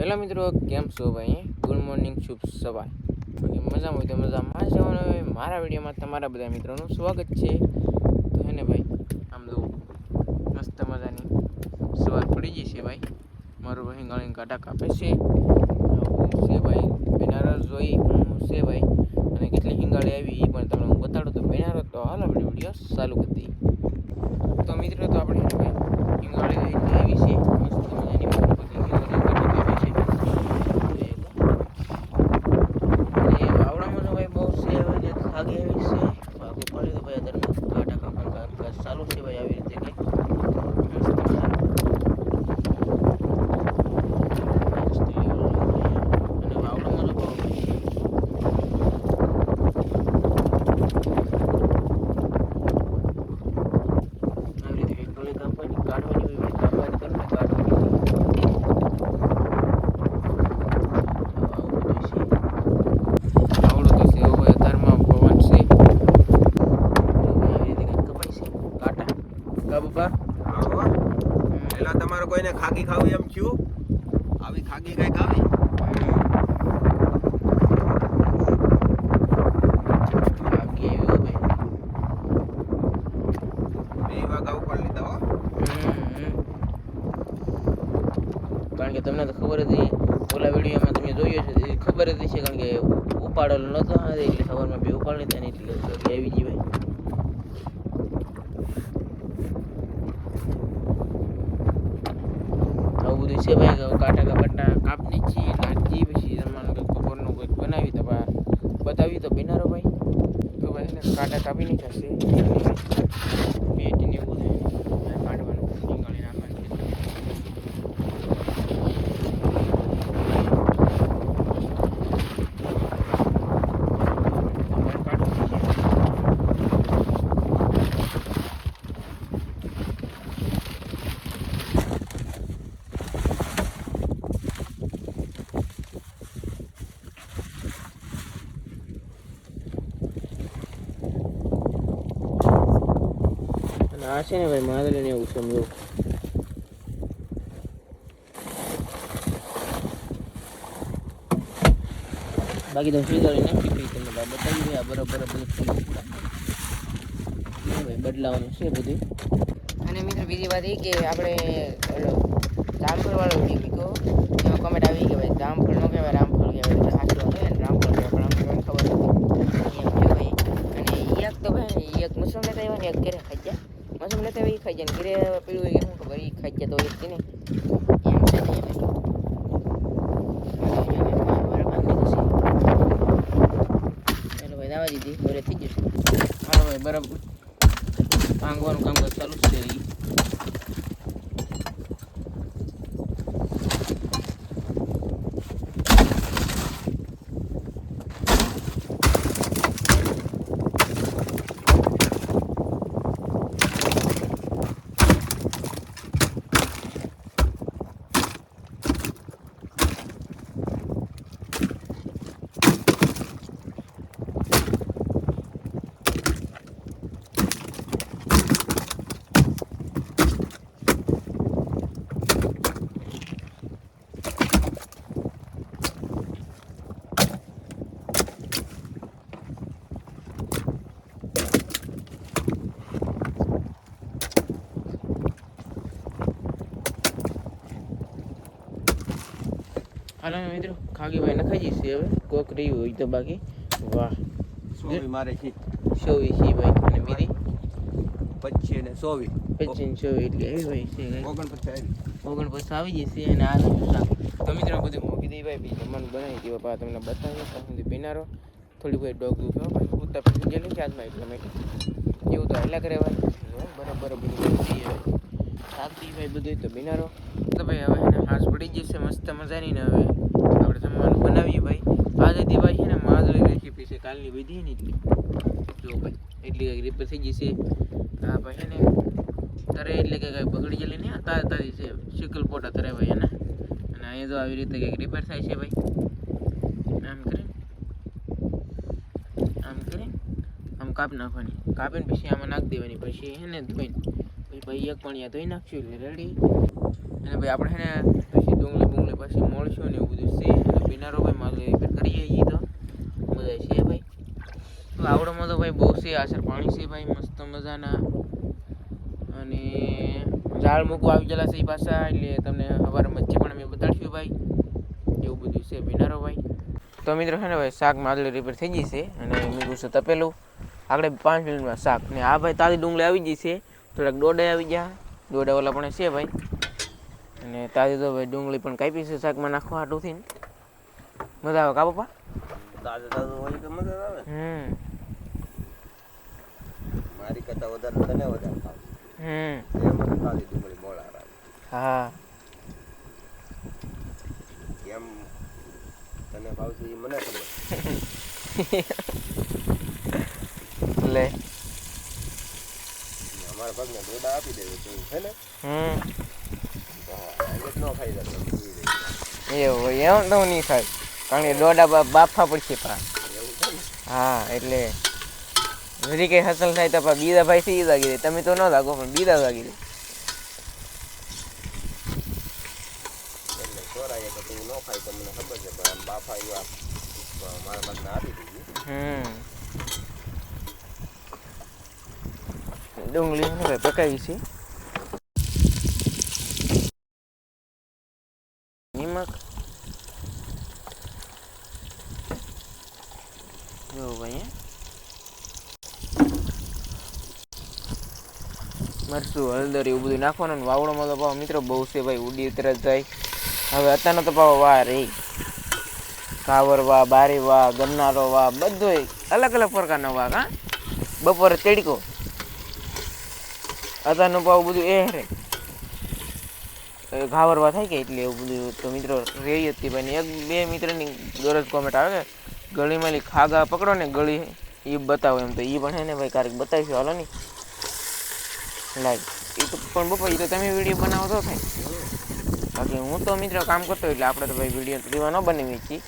Hello મિત્રો, કેમ છો ભાઈ? ગુડ મોર્નિંગ, શુભ સવાર. મજામાં હોય તો મજામાં જવાનું હોય. મારા વિડીયોમાં તમારા બધા મિત્રોનું સ્વાગત છે. તો હે ને ભાઈ, આમ તો મસ્ત મજાની સવાર પડી ગઈ છે ભાઈ. મારું ભાઈ ગાળીને કાંટા કાપે છે ભાઈ. બેનારસ જોઈ હું છે ભાઈ, અને કેટલી હિંગાળી આવી એ પણ તમને હું બતાડું. તો બેનારસ તો હાલ આપણે વિડીયો ચાલુ કરી દઈએ. તો મિત્રો, તો આપણે ભાઈ હિંગાળી આવી છે મસ્ત મજાની. ચાલુ છે ભાઈ આવી રીતે કે પેલા તમારે કોઈને ખાગી ખાવી એમ થયું? આવી ખાગી કઈ ખાવી? કારણ કે તમને તો ખબર હતી, ઓલા વિડીયોમાં તમે જોયો છે, ખબર જ છે. કારણ કે ઉપાડેલો નતો એટલે સવારમાં બે ઉપાડ લીધા ને એટલે આવી ગઈ ભાઈ. આવું બધું છે ભાઈ. કાંટા કાપટા કાપની છીએ નાખી પછી જમવાનું કંઈક બપોરનું કંઈક બનાવી તો બતાવી તો બિનારો ભાઈ. તો ભાઈ ને કાંટા કાપી નહીં થશે પેટીને એવું બધું કાઢવાનું નીકળી નાખવાનું. આ છે ને ભાઈ માદલે ને એવું સમજો. બાકી તો સુધારી નાખી ભાઈ. તમને બતાવી ભાઈ આ બરાબર બધું ભાઈ બદલાવાનું છે બધું. અને મિત્રો બીજી વાત એ કે આપણે જામફળ વાળો વિડીયો મૂક્યો, એમાં કમેન્ટ આવી કે ભાઈ જામફળ ન કહેવાય, રામફળ કહેવાય. હાચું હોય ને રામફળ કહેવાય, પણ અમને ખબર નથી એમ કહેવાય. અને એક તો ભાઈ એક મુસલમાન લેતા આવ્યા ને એક ઘરે ખાઈ ગયા. મસમ લેતા હોય એ ખાઈ જાય ને ઘરે પીળું હોય કે શું ખબર, એ ખાઈ ગયા તો એક ને એમ છે ને ભાઈ દાવા દીધી ઘરે થઈ જશે. હા ભાઈ બરાબર ભાંગવાનું કામકાજ ચાલુ જ છે. હાલો મિત્રો, ખાગી ભાઈ નખાઈ જઈશે હવે. કોક રહ્યું હોય તો બાકી. વાહ, મારે છે 24 છે ભાઈ. અને બીજી 25 ને 24 એટલે એવી ભાઈ છે 49 આવી જશે. અને આ શાક તો મિત્રો બધું મૂકી દઈ ભાઈ. બીજું જમવાનું બનાવી દઈએ બાપા. તમને બતાવીએ ત્યાં સુધી બિનારો થોડી ભાઈ ડોગ દુખ્યો ભાઈ. ઉત્તા પછી ગયેલી છે આજમાં એટલા માટે એવું તો હાલ્યા કરે ભાઈ. બરાબર બધું દઈએ ભાઈ. શાકથી ભાઈ બધું તો બિનારો તો ભાઈ હવે એને હાથ પડી જશે મસ્ત મજાની. ને હવે આપણે જમવાનું બનાવીએ ભાઈ. આજથી ભાઈ છે ને માદળી રેસીપી છે કાલની વિધિ ને એટલી જો ભાઈ એટલી કંઈક રીપર થઈ જશે. હા ભાઈ છે ને તરે એટલે કે કંઈ બગડી ગયેલી નહીં, તારી છે શીકલ પોટા તરે ભાઈ એને. અને અહીંયા તો આવી રીતે કંઈક રિપેર થાય છે ભાઈ. આમ કરીને કાપી નાખવાની. કાપીને પછી આમાં નાખી દેવાની. પછી હે ને ધોઈને ભાઈ એક પણ ધોઈ નાખશું એટલે રેડી. અને ભાઈ આપણે હે ને પછી ડુંગળી પછી મળશું ને વાવડોમાં તો ભાઈ બહુ છે આસર પાણી છે ભાઈ મસ્ત મજાના. અને ઝાડ મૂકવા આવી ગયેલા છે એ પાછા, એટલે તમને સવારે મચ્છી પણ અમે બતાડશું ભાઈ. એવું બધું છે ભીનારો ભાઈ. તો મિત્રો છે ને ભાઈ શાક માદળી રિપેર થઈ ગઈ છે અને મીઠું છે તપેલું. આગળ 5 મિનિટમાં શાક ને આ ભાઈ તાજી ડુંગળી આવી ગઈ છે, થોડાક ડોડા આવી ગયા, ડોડા ઓલા પણ છે ભાઈ. અને તાજી તો ભાઈ ડુંગળી પણ કાપી છે શાકમાં નાખવા હાટુંથી. મજા આવે કા પપ્પા? તાજું હોય તો મજા આવે. મારી કરતા વધારે તને વધારે ખાવ. મને તાજી ડુંગળી મોળા આવે. હા કેમ તને ભાવશે એ મને ખબર. લે અમારા ભાગને ડોડા આપી દેવું તો છે ને ન ખાઈ જાય એવું એમ તો નહીં ખાય, કારણ કે ડોડા બાફા પડશે પા. એવું છે ને. હા એટલે હજી કઈ હસલ થાય તો બીજા ભાઈ સી લાગી દે, તમે તો ન લાગો પણ બીજા લાગી દે. એટલે ચોરાય તો તું ન ખાય તો મને ખબર છે, પણ આમ બાફા એવા મારા ભાગને આપી દીધી. ડુંગળી પકાવી છે. નિમક જો ભાઈ મરચું હળદર એવું બધું નાખવાનું. વાવડોમાં તો ભાવ મિત્રો બહુ છે ભાઈ, ઉડી ઉતર જ જાય. હવે અત્યારનો તો ભાવ વા રે કાવર વા, બારી વા, ગન્નારો વા, બધું અલગ અલગ પ્રકારના વાઘ. હા બપોરે તેડકો અત્યારનો ભાવ બધું એ રે ઘાવરવા થાય કે એટલે એવું બધું. તો મિત્રો રહી હતી ભાઈ એક બે મિત્રની ગરજ કોમેન્ટ આવે કે ગળીમાં ખાગા પકડો ને ગળી એ બતાવો એમ, તો એ પણ હે ને ભાઈ ક્યારેક બતાવીશું હાલો ને લાઈક. એ તો પણ બપોર એ તો તમે વિડીયો બનાવો તો થાય, બાકી હું તો મિત્રો કામ કરતો એટલે આપણે તો ભાઈ વિડીયો રીવા ન બનાવીએ છીએ.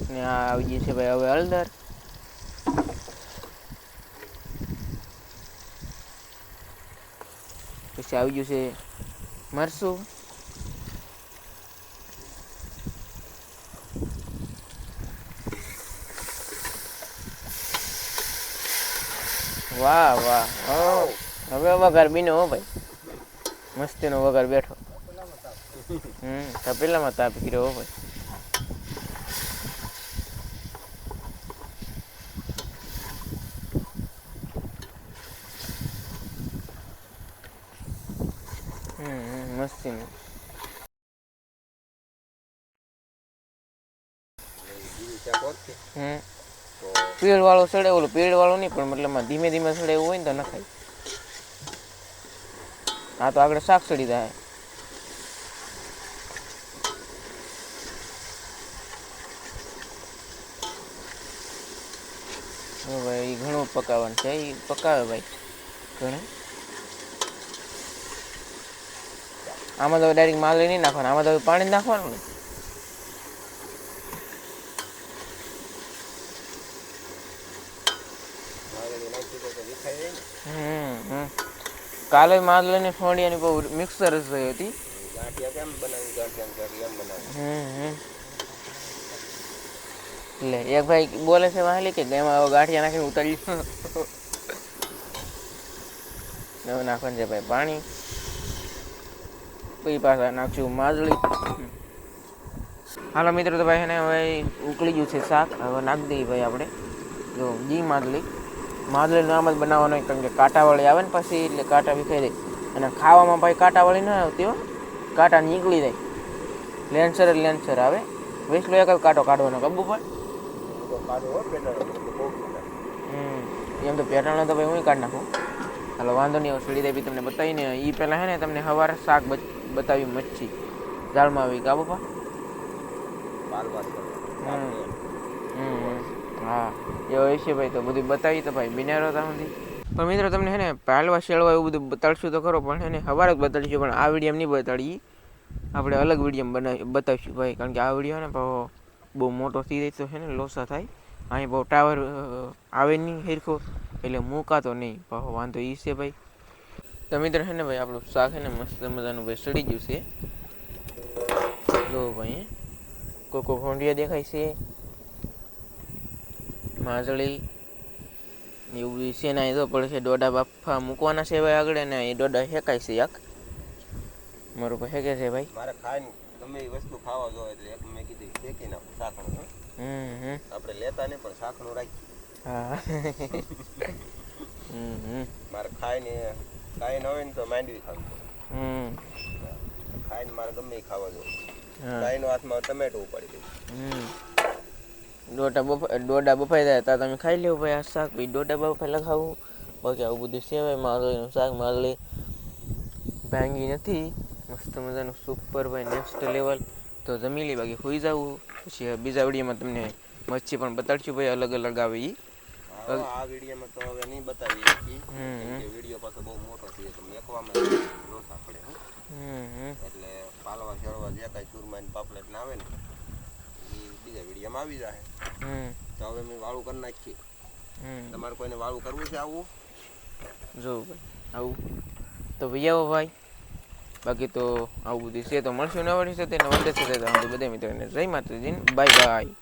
ને આ આવી ગઈ છે ભાઈ હવે હળદર. પછી આવી ગયું છે મરસું. વાહ વાહ, હવે વઘાર બીનો હો ભાઈ, મસ્તીનો વઘાર બેઠો. તપેલામાં તાપ કર્યો હો ભાઈ. મસ્તીનું પીળ વાળો સડે, ઓલો પીળ વાળો નહીં પણ મતલબ ધીમે ધીમે સડે એવું હોય ને તો ન ખાય. આ તો આગળ શાક સડી જાય. ભાઈ ઘણું પકાવવાનું છે, એ પકાવે ભાઈ ઘણું. આમાં તો ડાયરેક્ટ માલરી નહીં નાખવાનું, આમાં તો પાણી નાખવાનું ને. કાલે માદલીને ફોડિયાની બહુ મિક્સર જ થઈ હતી. એટલે એક ભાઈ બોલે છે વાહલી કે એમાં ગાંઠિયા નાખીને ઉતારી નવું નાખવાનું છે ભાઈ પાણી. પછી પાછા નાખશું માદળી. હાલો મિત્રો તો ભાઈ એને હવે ઉકળી ગયું છે શાક, હવે નાખી દઈએ ભાઈ આપણે જો જી માદળી. માદળીનું આમ જ બનાવવાનું હોય, કારણ કે કાંટાવાળી આવે ને પછી એટલે કાંટા વિખાઈ જાય. અને ખાવામાં ભાઈ કાંટાવાળી ન આવતી હોય, કાંટા નીકળી જાય. લેન્સર જ લેન્સર આવે. વેસલો એક જ કાંટો કાઢવાનો કબુ પર. એમ તો પેટાણો તો ભાઈ હું કાઢી નાખું. હાલો વાંધો નહીં, સીડી દે બી તમને બતાવીને એ પહેલાં હે ને તમને સવારે શાક બતાવી મચ્છી દાળમાં આવી કા પપ્પા. હા એવું છે ભાઈ, તો બધું બતાવી તો ભાઈ બિનારો ત્યાંથી. પણ મિત્રો તમને હે ને પાલવા શેળવા એવું બધું બતાડશું તો ખરો, પણ હે ને સવારે જ બતાડીશું, પણ આ વિડીયો નહીં બતાડીએ, આપણે અલગ વિડીયો બતાવીશું ભાઈ. કારણ કે આ વિડીયો ને બહુ મોટો થઈ જાય તો છે ને લોસા થાય. અહીં બહુ ટાવર આવે નહીં હિરખો, એટલે મૂકાતો નહીં પાછો વાંધો એ છે ભાઈ. તો મિત્રો છે ને ભાઈ આપણું શાક છે ને મસ્ત મજાનું ભાઈ સડી ગયું છે જો ભાઈ. કોકો ભોંડિયા દેખાય છે, માજળી એવું બધું છે ને. અહીં તો પડશે ડોડા બાફા મૂકવાના છે ભાઈ આગળ, ને એ ડોડા શેકાય છે યાક મારું પર શેકે છે ભાઈ. મારે ખાઈને ગમે એ વસ્તુ ખાવા જોઈએ એટલે એક મેં કીધું શેકી નાખું શાકણું. આપણે લેતા નહીં પણ શાકણું રાખીએ. હા. મારે ખાઈને ન હોય ને તો માંડવી ખાવી. ખાઈને મારે ગમે એ ખાવા જોઈએ. ગાયનો હાથમાં ટમેટું ઉપાડી દઉં. ડોડા બફાઈ જાય તો તમે ખાઈ લેવું ભાઈ આ શાક. ભાઈ ડોડા બફાઈ લખાવું બાકી આવું બધું સેવાય. મારું શાક મારલી ભાંગી નથી, મસ્ત મજાનું સુપર ભાઈ નેક્સ્ટ લેવલ. તો જમી લે બાકી હોઈ જવું. પછી બીજા વિડીયોમાં તમને મચ્છી પણ બતાડશું ભાઈ અલગ અલગ આવે એ. આ વિડીયોમાં તો હવે નહીં બતાવીએ કે વિડીયો પાછો બહુ મોટો છે તો મેકવામાં લોસા પડે. એટલે પાલવા શેળવા જે કાંઈ ચૂરમા ને પાપલેટ ના આવે ને એ બીજા વિડીયોમાં આવી જાય. તો હવે મેં વાળું કરી નાખીએ. તમારે કોઈને વાળું કરવું છે આવું? જો ભાઈ આવું તો ભાઈ આવો ભાઈ. બાકી તો આવું બધું છે તો મળશું નવા છે તેને વધે છે બધા મિત્રોને જય માતાજી, બાય બાય.